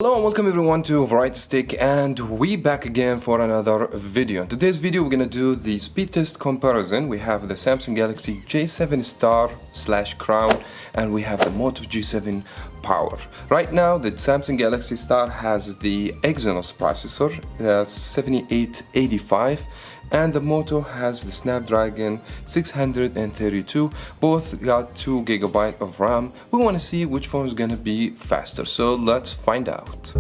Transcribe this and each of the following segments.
Hello and welcome everyone to Variety Stick, and we back again for another video. In today's video we're gonna do the speed test comparison. We have the Samsung Galaxy J7 Star / Crown, and we have the Moto G7 Power. Right now the Samsung Galaxy Star has the Exynos processor, 7885, and the Moto has the Snapdragon 632. Both got 2 GB of RAM. We want to see which phone is going to be faster, so let's find out.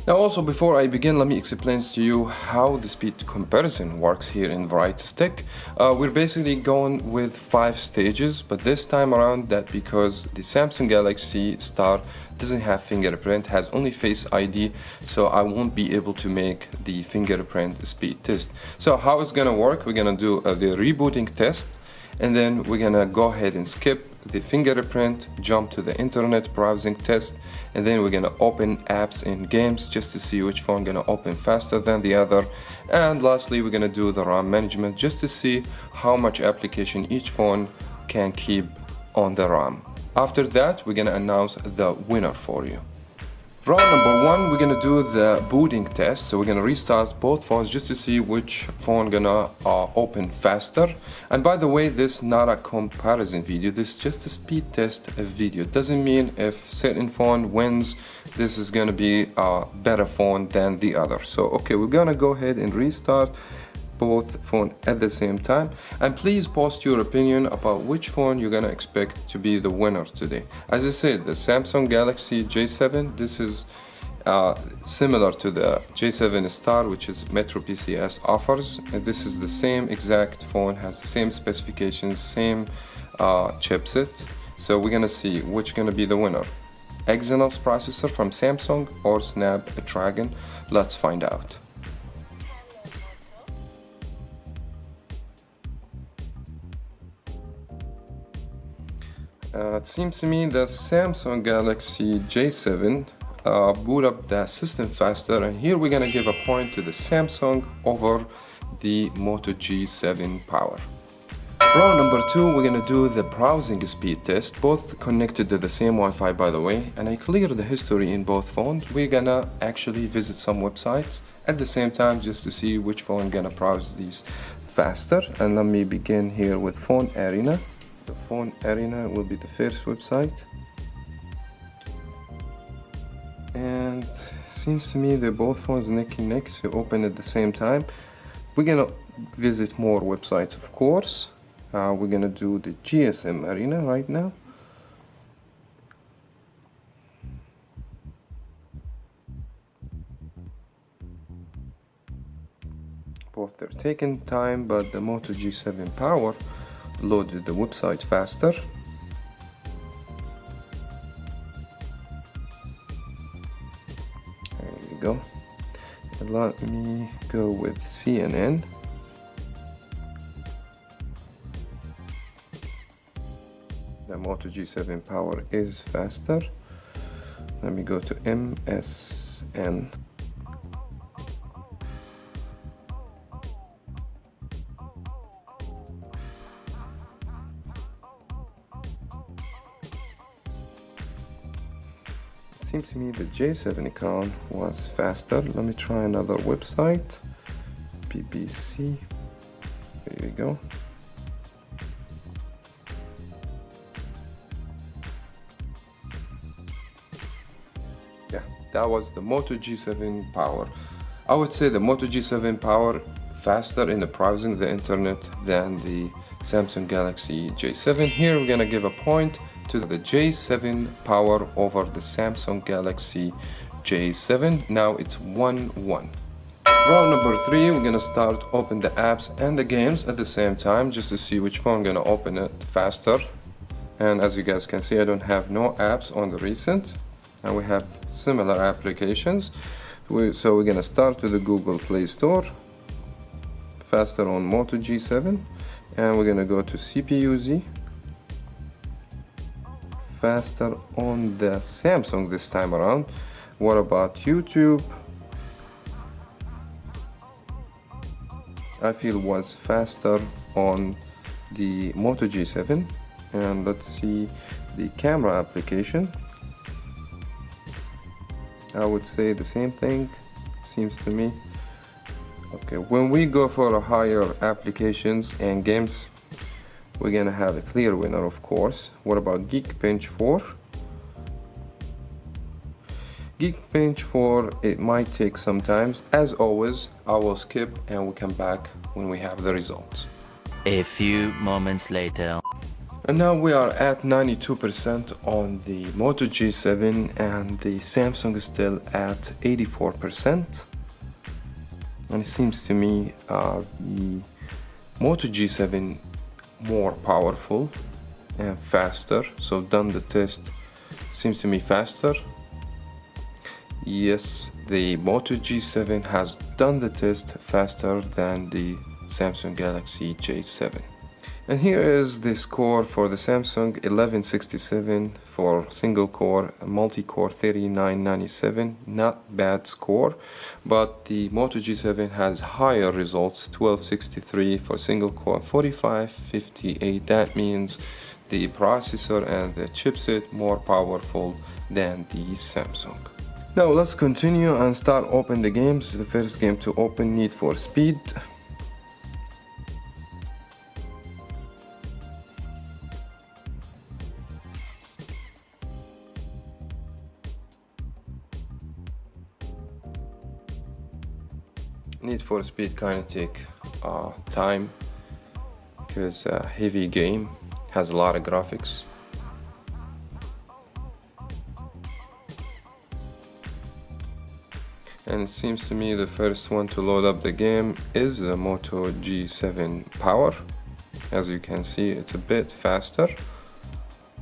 Now also, before I begin, let me explain to you how the speed comparison works here in Variety Stick. We're basically going with 5 stages, but this time around that because the Samsung Galaxy Star doesn't have fingerprint, has only Face ID, so I won't be able to make the fingerprint speed test. So how it's gonna work, we're gonna do the rebooting test, and then we're gonna go ahead and skip the fingerprint, jump to the internet browsing test, and then we're gonna open apps and games just to see which phone gonna open faster than the other. And lastly, we're gonna do the RAM management just to see how much application each phone can keep on the RAM. After that, we're gonna announce the winner for you. Round number 1, we're gonna do the booting test. So we're gonna restart both phones just to see which phone gonna open faster. And by the way, this is not a comparison video, this is just a speed test video. It doesn't mean if certain phone wins, this is gonna be a better phone than the other. So okay, we're gonna go ahead and restart both phones at the same time, and please post your opinion about which phone you're gonna expect to be the winner today. As I said, the Samsung Galaxy J7, this is similar to the J7 Star, which is Metro PCS offers, and this is the same exact phone, has the same specifications, same chipset. So we're gonna see which gonna be the winner, Exynos processor from Samsung or Snapdragon. Let's find out. It seems to me that Samsung Galaxy J7 boot up the system faster, and here we're gonna give a point to the Samsung over the Moto G7 Power. Round number 2, we're gonna do the browsing speed test, both connected to the same Wi-Fi by the way, and I cleared the history in both phones. We're gonna actually visit some websites at the same time just to see which phone gonna browse these faster. And let me begin here with Phone Arena. The Phone Arena will be the first website, and seems to me they're both phones neck and neck, so open at the same time. We're gonna visit more websites, of course. We're gonna do the GSM Arena right now. Both they're taking time, but the Moto G7 Power loaded the website faster. There we go. And let me go with CNN. The Moto G7 Power is faster. Let me go to MSN. Seems to me the J7 account was faster. Let me try another website, BBC. There we go. Yeah, that was the Moto G7 Power. I would say the Moto G7 Power faster in the browsing the internet than the Samsung Galaxy J7. Here we're gonna give a point to the J7 Power over the Samsung Galaxy J7. Now it's 1-1. Round number 3, we're gonna start open the apps and the games at the same time just to see which phone gonna open it faster. And as you guys can see, I don't have no apps on the recent, and we have similar applications. So we're gonna start with the Google Play Store, faster on Moto G7, and we're gonna go to CPU-Z, faster on the Samsung this time around. What about YouTube? I feel was faster on the Moto G7. And let's see the camera application. I would say the same thing, seems to me. Okay, when we go for a higher applications and games, we're gonna have a clear winner, of course. What about Geekbench 4? Geekbench 4, it might take some time. As always, I will skip and we'll come back when we have the results. A few moments later. And now we are at 92% on the Moto G7 and the Samsung is still at 84%. And it seems to me the Moto G7 more powerful and faster. So done the test, seems to me faster. Yes, the Moto G7 has done the test faster than the Samsung Galaxy J7. And here is the score for the Samsung: 1167 for single core, multi-core 3997. Not bad score, but the Moto G7 has higher results: 1263 for single core, 4558. That means the processor and the chipset more powerful than the Samsung. Now let's continue and start open the games. The first game to open, Need for Speed. Need for Speed kind of take time because a heavy game, has a lot of graphics. And it seems to me the first one to load up the game is the Moto G7 Power. As you can see, it's a bit faster.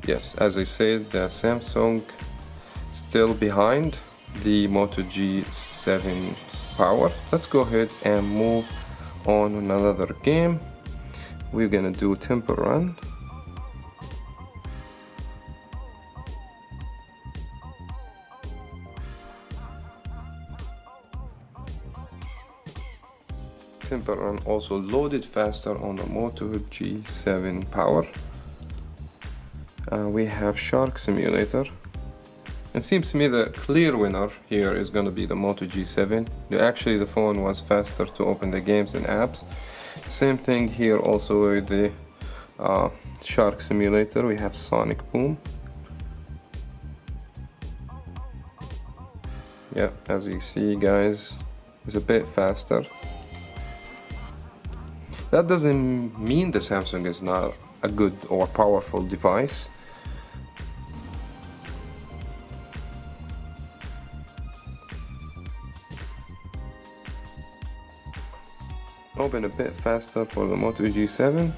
Yes, as I said, the Samsung still behind the Moto G7 Power. Let's go ahead and move on another game. We're gonna do Temple Run. Temple Run also loaded faster on the Moto G7 Power. We have Shark Simulator. It seems to me the clear winner here is going to be the Moto G7. Actually, the phone was faster to open the games and apps. Same thing here also with the Shark Simulator. We have Sonic Boom. Yeah, as you see, guys, it's a bit faster. That doesn't mean the Samsung is not a good or powerful device. Open a bit faster for the Moto G7.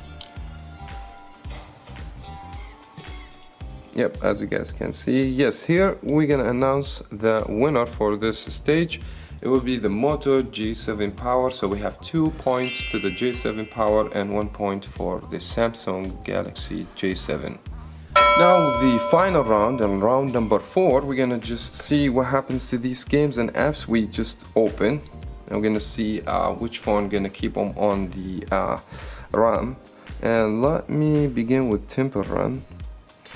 Yep, as you guys can see, yes, here we're gonna announce the winner for this stage. It will be the Moto G7 Power. So we have 2 points to the J7 Power and 1 point for the Samsung Galaxy J7. Now the final round, and round number 4, we're gonna just see what happens to these games and apps we just opened. And we're gonna see which phone gonna keep them on the RAM. And let me begin with Temple Run.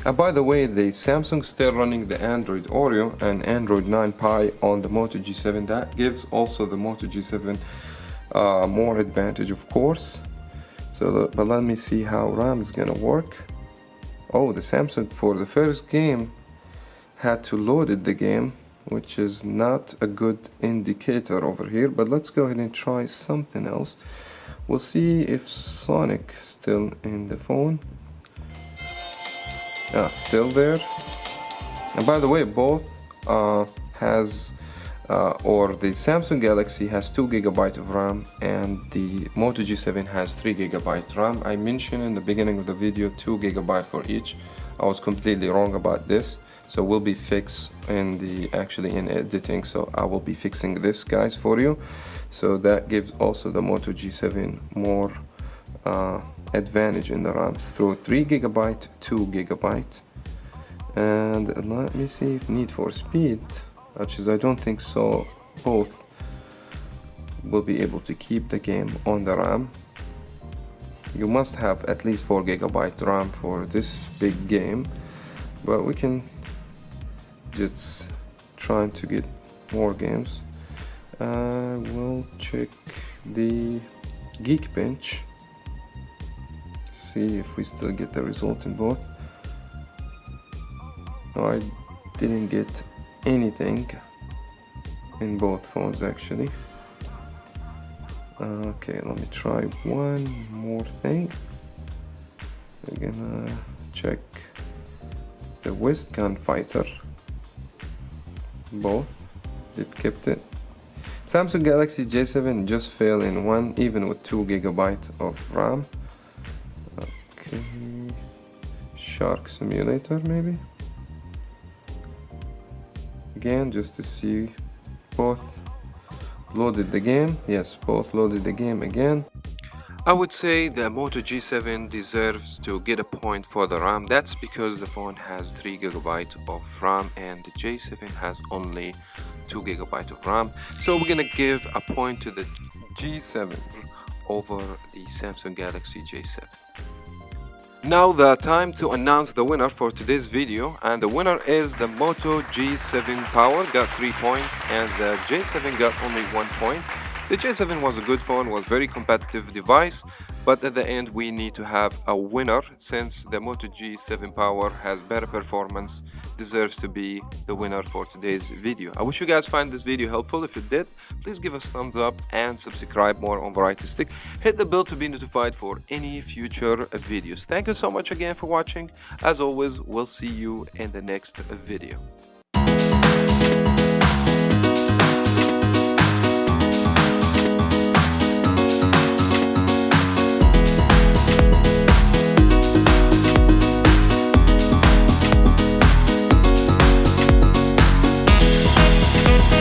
By the way, the Samsung still running the Android Oreo and Android 9 Pie on the Moto G7. That gives also the Moto G7 more advantage, of course. So, but let me see how RAM is gonna work. Oh, the Samsung for the first game had to load the game, which is not a good indicator over here. But let's go ahead and try something else. We'll see if Sonic is still in the phone. Still there. And by the way, both has or the Samsung Galaxy has 2 GB of RAM and the Moto G7 has 3 GB RAM. I mentioned in the beginning of the video 2 GB for each. I was completely wrong about this, so will be fixed in the in editing. So I will be fixing this, guys, for you. So that gives also the Moto G7 more advantage in the RAM through 3 GB, 2 GB. And let me see if Need for Speed, which is I don't think so, both will be able to keep the game on the RAM. You must have at least 4 GB RAM for this big game, but we can just try to get more games. We'll check the Geekbench, see if we still get the result in both. No, I didn't get anything in both phones actually. Okay, let me try one more thing. We're gonna check the West Gunfighter. Both it kept it. Samsung Galaxy J7 just failed in one, even with 2 GB of RAM. Okay, Shark Simulator maybe. Again, just to see both loaded the game. Yes, both loaded the game again. I would say the Moto G7 deserves to get a point for the RAM. That's because the phone has 3 GB of RAM and the J7 has only 2 GB of RAM. So we're gonna give a point to the G7 over the Samsung Galaxy J7. Now the time to announce the winner for today's video, and the winner is the Moto G7 Power, got 3 points, and the J7 got only 1 point. The J7 was a good phone, was very competitive device, but at the end we need to have a winner since the Moto G7 Power has better performance, deserves to be the winner for today's video. I wish you guys find this video helpful. If you did, please give us a thumbs up and subscribe more on Variety Stick. Hit the bell to be notified for any future videos. Thank you so much again for watching. As always, we'll see you in the next video.